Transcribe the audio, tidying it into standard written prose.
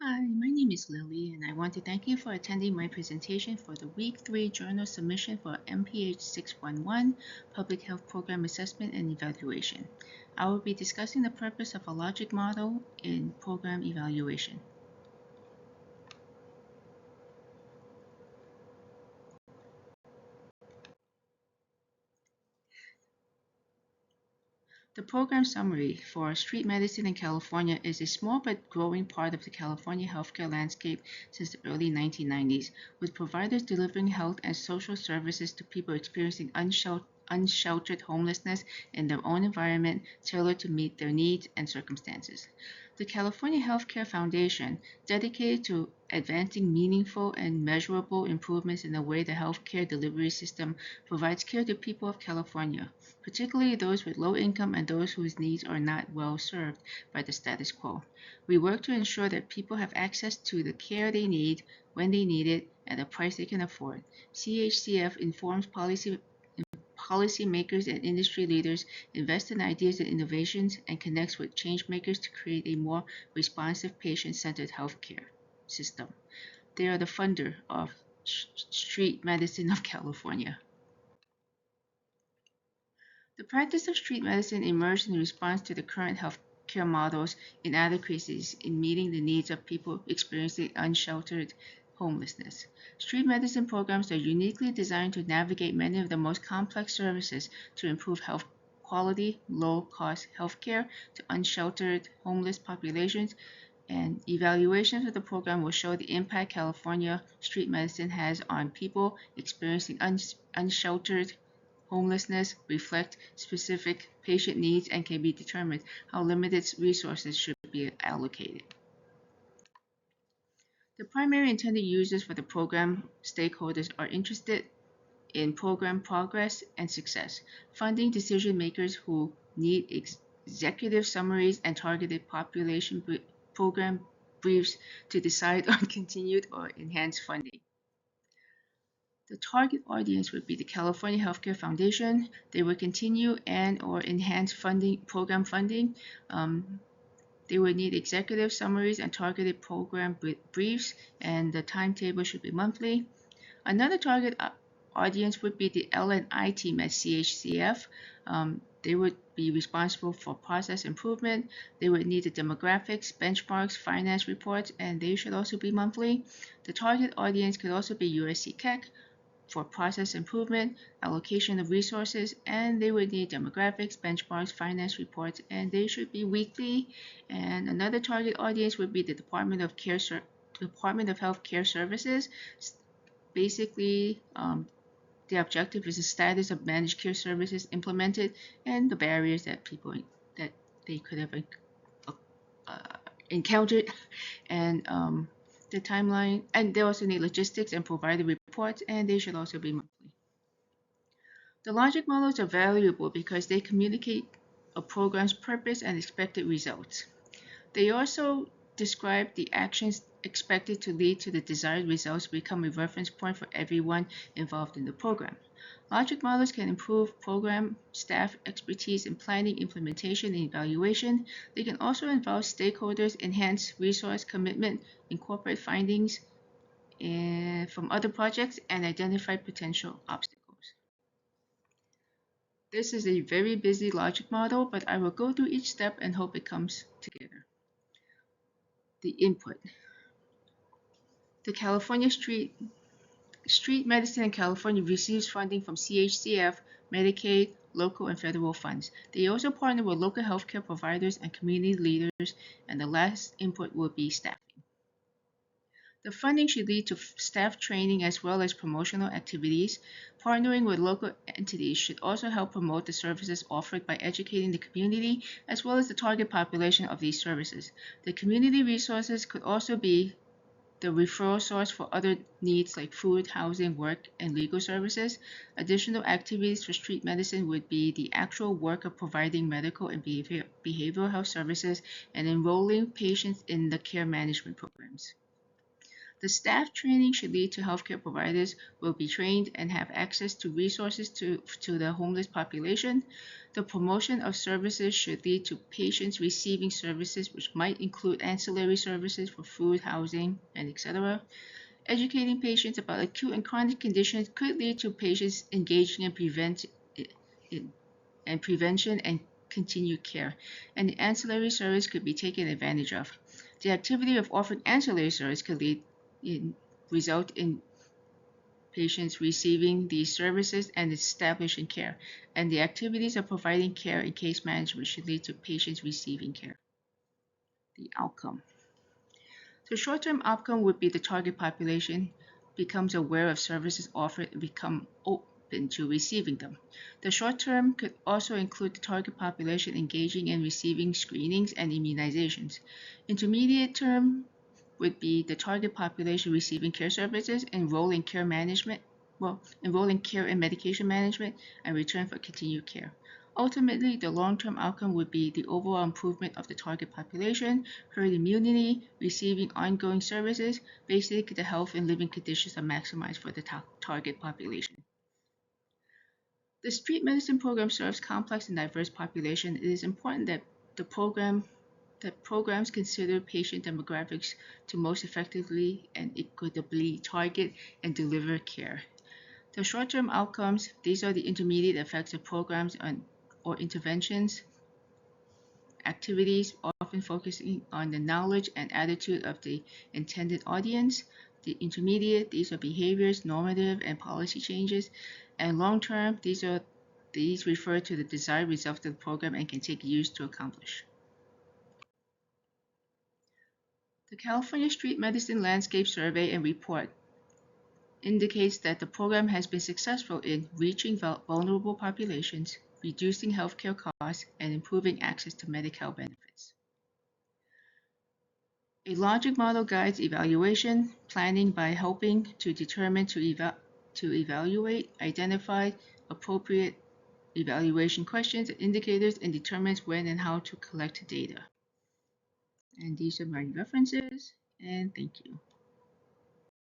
Hi, my name is Lily, and I want to thank you for attending my presentation for the Week 3 journal submission for MPH 611 Public Health Program Assessment and Evaluation. I will be discussing the purpose of a logic model in program evaluation. The program summary for street medicine in California is a small but growing part of the California healthcare landscape since the early 1990s, with providers delivering health and social services to people experiencing unsheltered homelessness in their own environment tailored to meet their needs and circumstances. The California Healthcare Foundation, dedicated to advancing meaningful and measurable improvements in the way the healthcare delivery system provides care to people of California, particularly those with low income and those whose needs are not well served by the status quo. We work to ensure that people have access to the care they need when they need it at a price they can afford. CHCF informs policymakers and industry leaders, invest in ideas and innovations, and connects with change makers to create a more responsive, patient-centered healthcare system. They are the funder of Street Medicine of California. The practice of street medicine emerged in response to the current healthcare model's inadequacies in meeting the needs of people experiencing unsheltered homelessness. Street medicine programs are uniquely designed to navigate many of the most complex services to improve health quality, low-cost healthcare to unsheltered homeless populations, and evaluations of the program will show the impact California street medicine has on people experiencing unsheltered homelessness, reflect specific patient needs, and can be determined how limited resources should be allocated. The primary intended users for the program stakeholders are interested in program progress and success, funding decision makers who need executive summaries and targeted population program briefs to decide on continued or enhanced funding. The target audience would be the California Healthcare Foundation. They would continue and or enhance program funding. They would need executive summaries and targeted program briefs, and the timetable should be monthly. Another target audience would be the L&I team at CHCF. They would be responsible for process improvement. They would need the demographics, benchmarks, finance reports, and they should also be monthly. The target audience could also be USC CAC for process improvement, allocation of resources, and they would need demographics, benchmarks, finance reports, and they should be weekly. And another target audience would be the Department of Health Care Services. Basically, the objective is the status of managed care services implemented and the barriers that they could have encountered, and the timeline. And they also need logistics and provider reports, and they should also be monthly. The logic models are valuable because they communicate a program's purpose and expected results. They also describe the actions expected to lead to the desired results become a reference point for everyone involved in the program. Logic models can improve program staff expertise in planning, implementation, and evaluation. They can also involve stakeholders, enhance resource commitment, incorporate findings from other projects, and identify potential obstacles. This is a very busy logic model, but I will go through each step and hope it comes together. The input. The California Street Medicine in California receives funding from CHCF, Medicaid, local and federal funds. They also partner with local healthcare providers and community leaders, and the last input will be staffing. The funding should lead to staff training as well as promotional activities. Partnering with local entities should also help promote the services offered by educating the community as well as the target population of these services. The community resources could also be the referral source for other needs like food, housing, work, and legal services. Additional activities for street medicine would be the actual work of providing medical and behavioral health services and enrolling patients in the care management programs. The staff training should lead to healthcare providers will be trained and have access to resources to the homeless population. The promotion of services should lead to patients receiving services which might include ancillary services for food, housing, and etc. Educating patients about acute and chronic conditions could lead to patients engaging in prevention and continued care, and the ancillary service could be taken advantage of. The activity of offering ancillary service could result in patients receiving these services and establishing care, and the activities of providing care and case management should lead to patients receiving care. The outcome. The short-term outcome would be the target population becomes aware of services offered and become open to receiving them. The short term could also include the target population engaging in receiving screenings and immunizations. Intermediate term would be the target population receiving care services, enroll in care and medication management, and return for continued care. Ultimately, the long-term outcome would be the overall improvement of the target population, herd immunity, receiving ongoing services. Basically, the health and living conditions are maximized for the target population. The street medicine program serves complex and diverse population. It is important that programs consider patient demographics to most effectively and equitably target and deliver care. The short-term outcomes, these are the intermediate effects of programs or interventions, activities often focusing on the knowledge and attitude of the intended audience. The intermediate, these are behaviors, normative, and policy changes. And long-term, these refer to the desired result of the program and can take years to accomplish. The California Street Medicine Landscape Survey and Report indicates that the program has been successful in reaching vulnerable populations, reducing healthcare costs, and improving access to Medi-Cal benefits. A logic model guides evaluation planning by helping to determine to evaluate, identify appropriate evaluation questions and indicators, and determines when and how to collect data. And these are my references, and thank you.